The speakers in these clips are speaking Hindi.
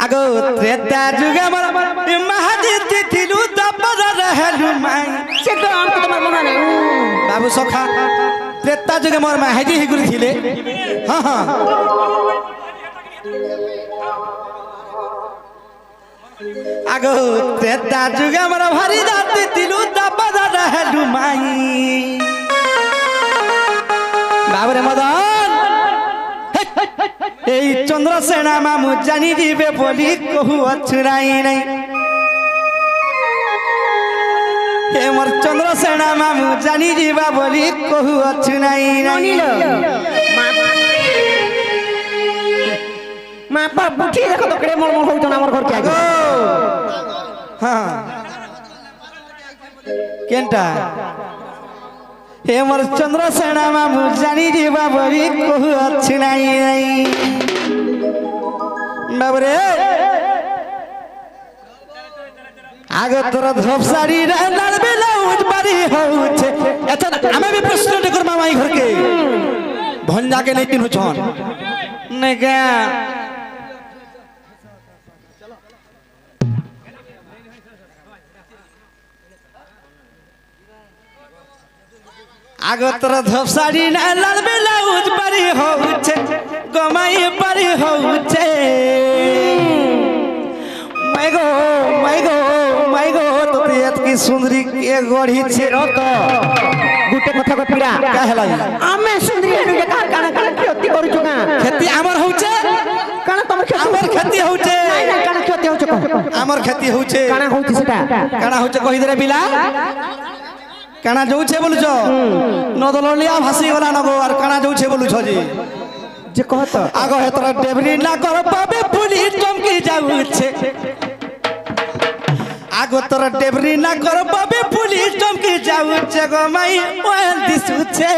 आगो त्रेता जुगे मोर महादीति थिलु दपर रहलु माई से तो हम तो तुम्हार मना नहीं बाबू सखा त्रेता जुगे मोर महादी ही गुरु थिले हां हां आगो त्रेता जुगे मोर भारी जाति थिलु दपर रहलु माई बाबू रे मदन ए चंद्रसेना मामू जानी जीवे बोली कहू अच्छुराई नहीं हे मोर चंद्रसेना मामू जानी जीवा बोली कहू अच्छुराई नहीं मां पर बुठी देखो तो केड़े मोर मोर होउत ना हमर घर के आगे हां केनटा हे मोर चंद्रसेना मामू जानी जीवा बोली कहू अच्छुराई नहीं बाबरे आगे तोरा धोपसारी रहनार बेलाउज बारी होउछे अच्छा हमें भी प्रश्न कर मामाई घर के भंजा के नहीं तीन छन नहीं क्या आगे तोरा धोपसारी रहनार बेलाउज बारी होउछे गमाई बारी होउछे माइगो तो तेत की सुंदरी के गढ़ी छे रत गुटे कथा को पीड़ा का हला आमे सुंदरी हेनु के काना खेती करू छुगा खेती हमर होउछे काना तमर खेती हमर खेती होउछे नहीं नहीं काना खेती होउछे हमर खेती होउछे काना होउछे सेटा काना होउछे कहि दरे बिला काना जोउछे बोलुछो नदललिया भासी वाला नगो और काना जोउछे बोलुछो जी जे कहत आगो हेतरा डेबरी ना कर पाबे पुली चमकी जाउछे आगो तोरा डेबरी ना कर पाबे पुली चमकी जाउछे गो माई ओन दिसुछे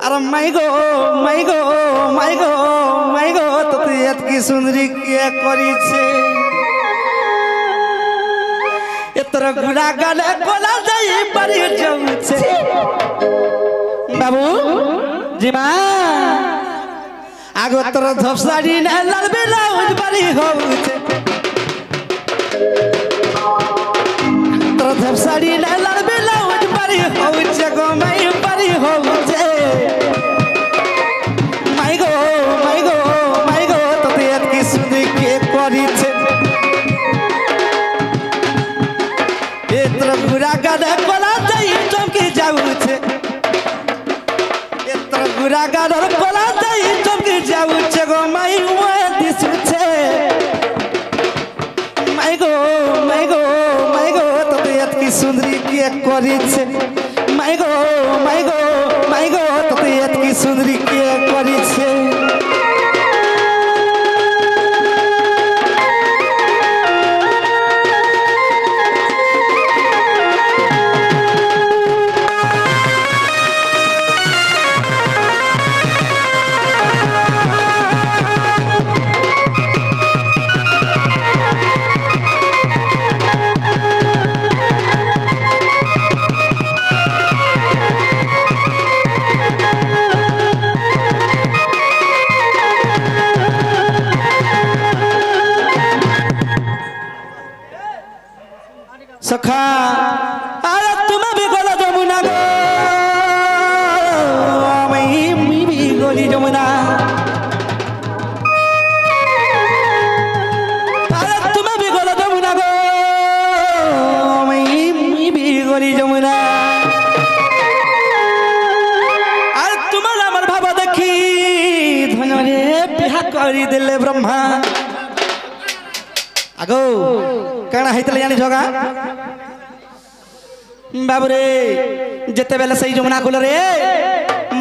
अरे माइगो तो तेत की सुंदरी के करी छे एतरा गुड़ा गले कोला जाई बड़ी जाउछे बाबू जी मां आगो तोरा धपसारी ना लाल बेलाउज बड़ी होउछे तोरा धपसारी ना लाल बेलाउज बड़ी होउछे गो माई बड़ी होउछे माइगो तो तेत की सुंदरी के करी छे एतरा गुड़ा गले कोला जाई चमकी जाउछे गुरा गाडर कोला जाई चमकी जाउछे गो माई ओए दिसुछे माइगो तो तेत की सुंदरी के करी छे माइगो तो तेत की सुंदरी के करी छे सखा अरे तुम भी गोला जमुना गो मैं भी गोली जमुना अरे तुम भी गोला जमुना गो मैं भी गोली जमुना अरे तुम्हारा मर भाव देखी धन रे बिहा करी दिले ब्रह्मा आगो काना हेतले जानि जगा बाबरे जेते बेले सही जमुना कुल रे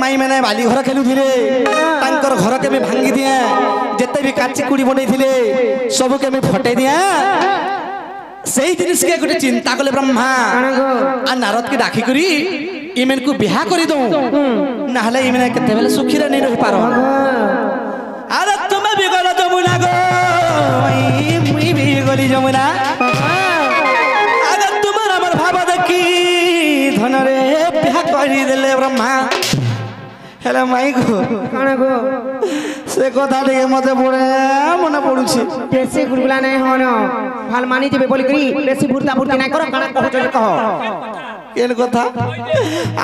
माई मैंने बाली घर खेलु थिले तांकर घर के में भांगी दिया जेते भी काची कुड़ी बनै थिले सब के में फटे दिया सही जिनिस के गुटे चिंता कले ब्रह्मा आ नारद के डाकी करी इमेन को बिहा करी दो ना हले इमेन केते बेले सुखी रे नहीं रह पारो अरे तुम भी गलो जमुना गो मुई भी गली जमुना अगर तुम्हारा हमर भाव देखी धन रे बिहा करी देले ब्रह्मा हेलो माई गो काना गो সে কথা টিকে মতে পড়ে মনে পড়ুছি বেশি গুলগুলা নাই হন ভাল মানি যাবে বলি করি বেশি ভুরতা ভুরতি নাই করো কানা কহ চলে কহ কেন কথা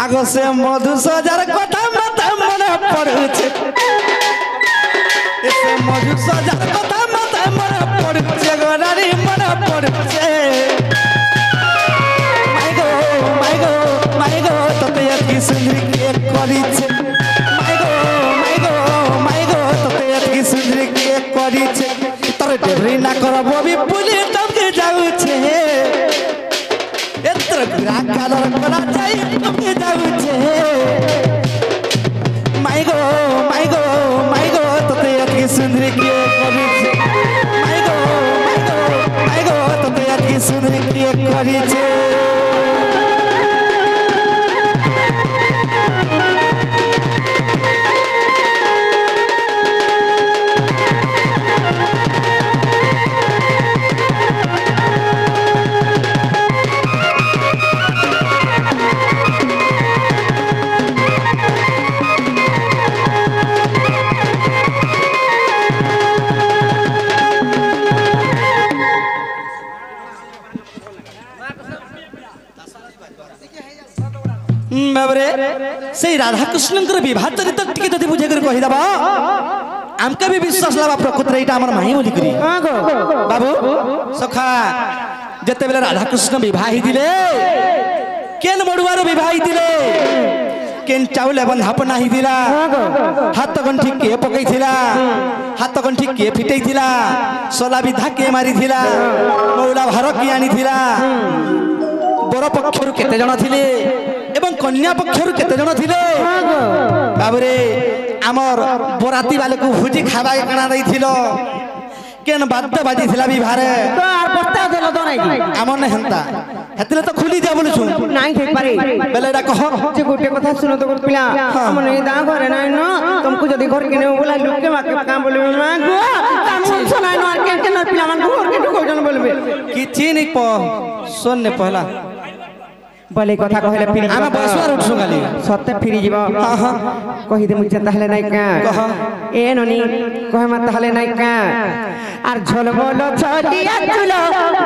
আগ সে মধু সজার কথা মাথা মনে পড়ুছে সে মধু সজার কথা মাথা মনে পড়ুছে গোরারি মনে পড়ুছে মাই গো তোতে কি সুন্দরী কে করিছে মাই গো তোতে কি সুন্দরী কে করিছে তোর ডেবরি না করব বিপুলি টমকে যাউছে এত্র ঘুরা কালার করা যাই টমকে যাউছে মাই গো তোতে কি সুন্দরী কে করিছে মাই গো তোতে কি সুন্দরী কে করিছে बाबरे से राधा कृष्ण विवाह चरित्र टिके जदि बुझे कर कहि दबा हमके भी विश्वास लाबा प्रकृत एटा हमर माही बोली करी हां गो बाबू सखा जते बेले राधा कृष्ण विवाही दिले केन मडुआर विवाही दिले केन चाउले बंधाप नाही दिला हाथ गंठी के पकई थिला हाथ गंठी के फिटई थिला सोला विधा के मारी थिला मौला भार की आनी थिला बर पक्षरु केते जण थिले एवं कन्या पक्षरु केते जण थिले बाबरे आमर बराती वाले को भुजी खाबा कणा दई थिलो केन बाद्य बाजी थिला विवाहरे तो आर पत्ता देलो तो नाही आमर ने हंता हेतले तो खुली दिया बोलछु नाही थे पारे बेले एटा कह जे गोटे कथा सुनो तो पिला हमने दा घरे नाही न तुमको जदी घर के ने बोला लोग के माके काम बोलबे मां गो काम सुनाई न आर के न पिला मन घर के को जन बोलबे किछि नै प सुन ने पहला बोले कथा कहले फिर आमे बसवार उठसु गाली सत्य फिरी जीव हां हां कहि दे मुझे ताहले नाही का कह ए ननी कहे मत ताहले नाही का আর ঝল বল ছড়িয়া চুল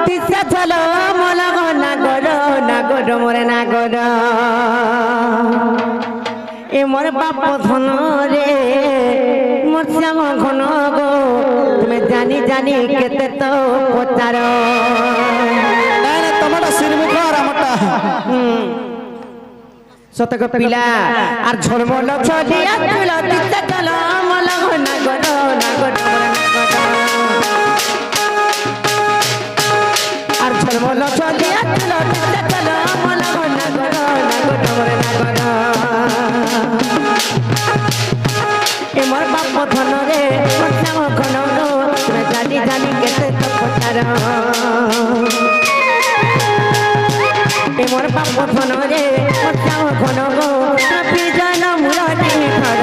দিশা ঝল মল না গর মোরে না গর এ মোর বাপ ধন রে মোর শ্যাম ঘন গো তুমি জানি জানি কেতে তো পচার না না তোমাটা সিরমুখ আর আমারটা সতক পিলা আর ঝল বল ছড়িয়া চুল দিশা ঝল মল না গর আর ঝলমল চলিয়া চল চল মল না গর মোরে না গর এ মোর বাপ ধন রে মোর শ্যাম ঘন গো তুমি জানি জানি কেতে তো পচার এ মোর বাপ ধন রে মোর শ্যাম ঘন গো তুমি জন মুরনি ঘর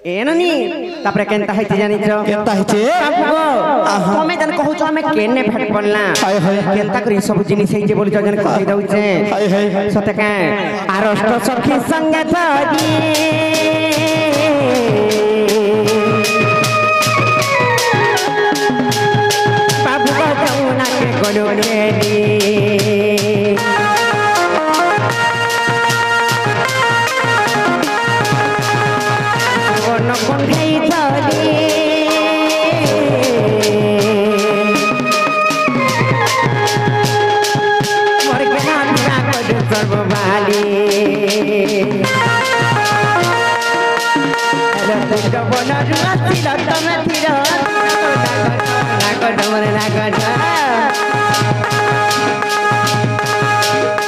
एननी तापरे केनता है जानिछ केनता है तमे जन कहू छ हमें केने भेट पड़ला केनता करी सब जिनिस है जे बोली जन कहि दउ छे सते का आरष्ट सखी संग धरी बाबू जाऊ ना के गडो रेडी কণ্ঠেই ধরে মোর জ্ঞান রাখো সর্বভালি বনর আসিল তমে ধীর নাগর মরে নাগর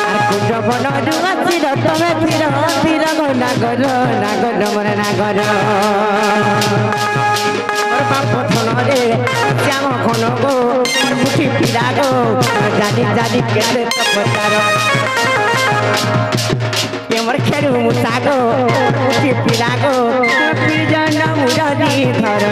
আর কুঞ্জ বনর আসিল তমে ধীর ধীর নাগর নাগর মরে নাগর বাপ ধনরে শ্যাম ঘন গো মুঠি পিলা গো জানি জানি কেতে তপতার কেমর খেরু মুসা গো মুঠি পিলা গো পিজন মুরলি ধর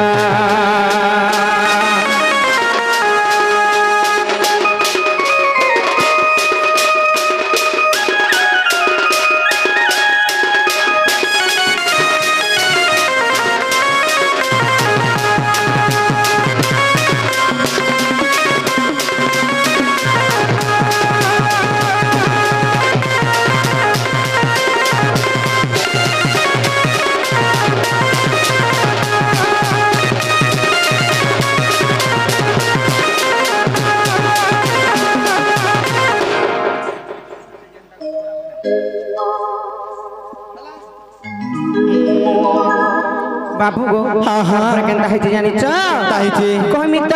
बाबू गो हाँ हाँ केनता है जानी छ ताहिती कहमी त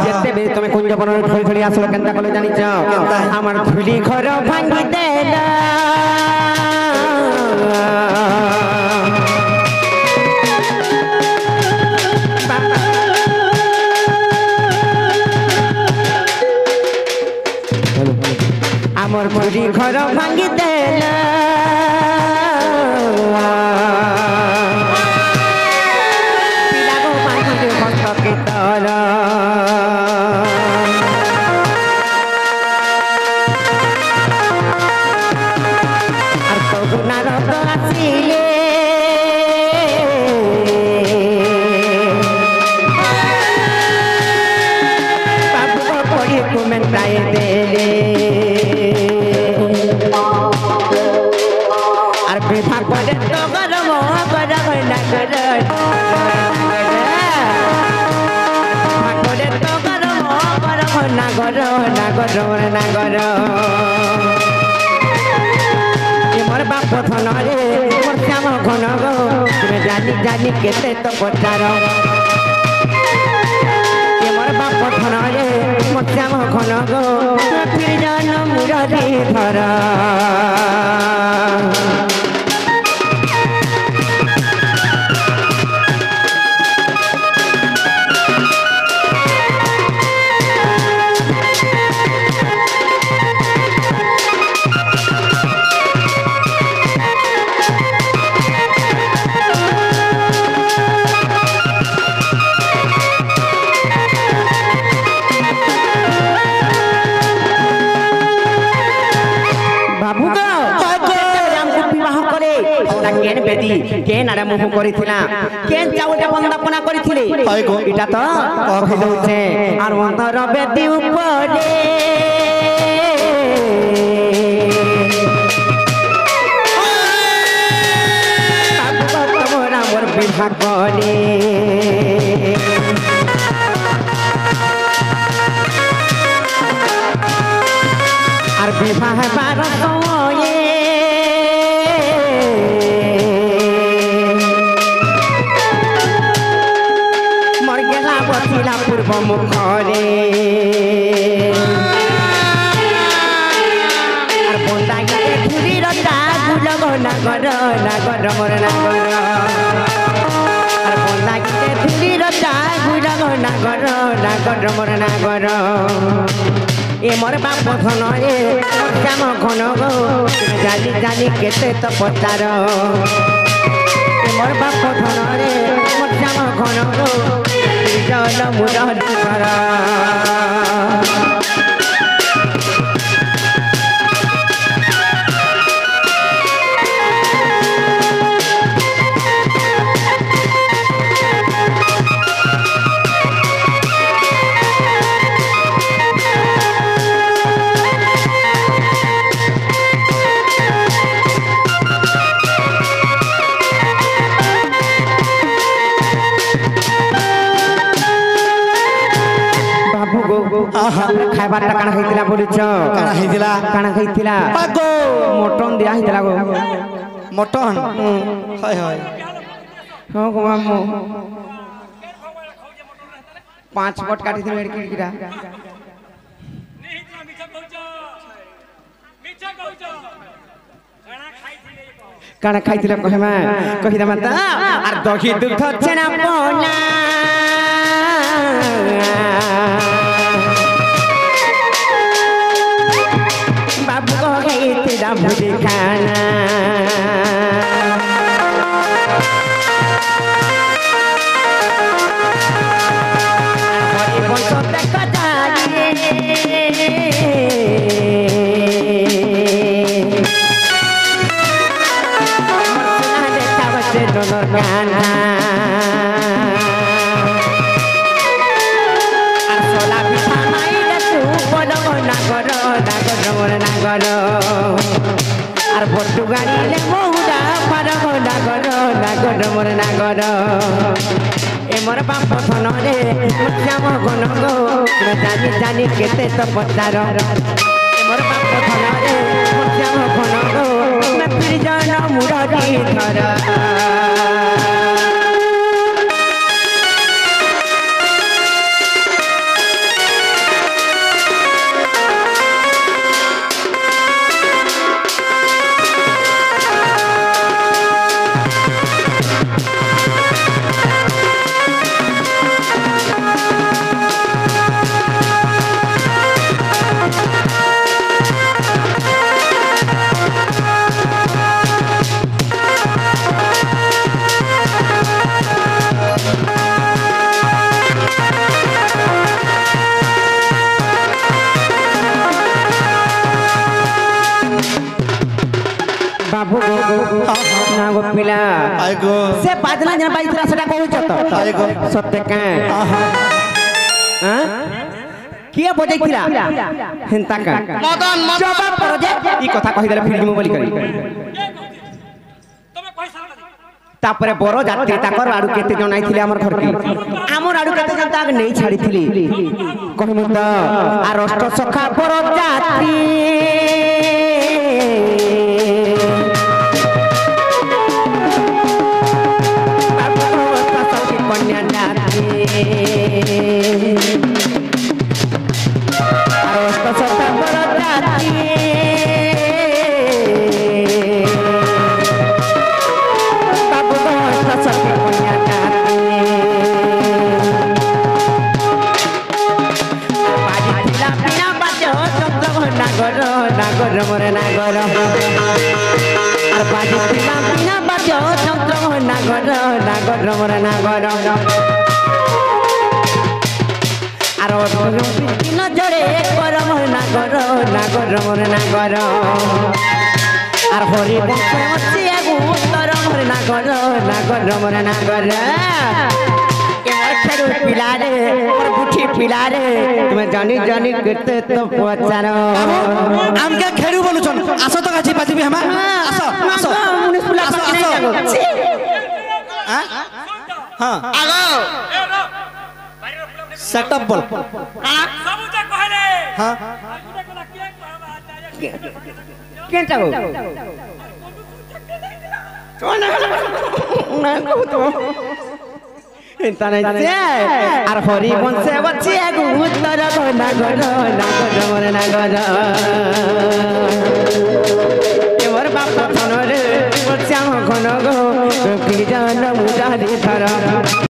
जेते बे तमे कुंज बन थोड़ी थोड़ी आसलो केनता कले जानी छ हमर धुली घर भांगी देला हमर धुली घर भांगी देला मोर बाप धनरे मोर श्याम घन गो तुमे जानी जानी केते तो पचार मोर बाप धनरे मोर श्याम घन गो फिर जन मुरली धर केन बेदी केन आरे मुह करिथिला केन चाउटे बंदापना करिथिले इटा तो कहि दउछे आर अंतर बेदी उपरे बाबू तोरा मोर विवाह करे आर विवाह बार सोये पूर्व मुखरे बंदा गीते धुरी रता गुलग नागर नागर मोर नागर बंदा गीते धुरी रता गुलग नागर नागर मोर नागर ए मोर बाप धन रे श्याम घन गो जानी जानी केते तो पचार मोर बाप धन रे मोर श्याम घन गो जल मुरली धर खाइबारटा काना खाइतिला बोलिछ काना खाइतिला पागो मटन दिया हितला गो मटन हाय हाय हो गो मामू 5 फट काटी थी मेरी किड़ा काना खाइतिला कहे मा कहि द माता आर दही दुध छेना पोना কানা আর সোলা পিঠা মাইলে তু বড় নাগর নাগর মোর নাগর আর বটু গাড়িলে মহুরা পার নাগর নাগর মোর নাগর এ মোর বাপ ধন রে শ্যাম ঘন গো জানি জানি কেতে তো পচার এ মোর বাপ ধন রে শ্যাম ঘন গো জন মুরারি ধর बाबू ना गो पिला आइगो से बाजना जन बाइत्रा सेटा कहू छत आइगो सत्य का हां किए बजैतिला हेंता का मदन जवाब प्रोजेक्ट ई कथा कहि देले फिर बोली करी तमे पैसा तापरे बरो जात्री ताकर आडू केते जन आइथिले हमर घर की हमर आडू केते जन ताक नै छाड़ीथिली कहमु त आ रष्ट सखा बरो जात्री कन्या जाती रष्ट सखा बरो जाती नागर मोरे नागर और बाजी पिला पिना बाजो चंद्र नागर नागर मोरे नागर और पिन जड़े करम नागर नागर मोरे नागर और हरि बंश मसिया गुतर मोरे नागर नागर मोरे नागर खेड़ू पिला रे और बुठी पिला रे तुम्हें जानी जानी करते तो पचारो हमके खेड़ू बोलू छन आसो तो गाची पाजी भी हम आसो आसो मुनिस पुला आसो, नहीं आसो। जागो हां हां आगो सेटअप बोल सबूता कहले हां आजुटा कला के कहबा केन जागो ना कहू तो আর হরি বংশে বচ্ছি উত্তর নাগর নাগর মোরে নাগর এবার বাপ ধন রে শ্যাম ঘন গো কি জান মুরারি ধর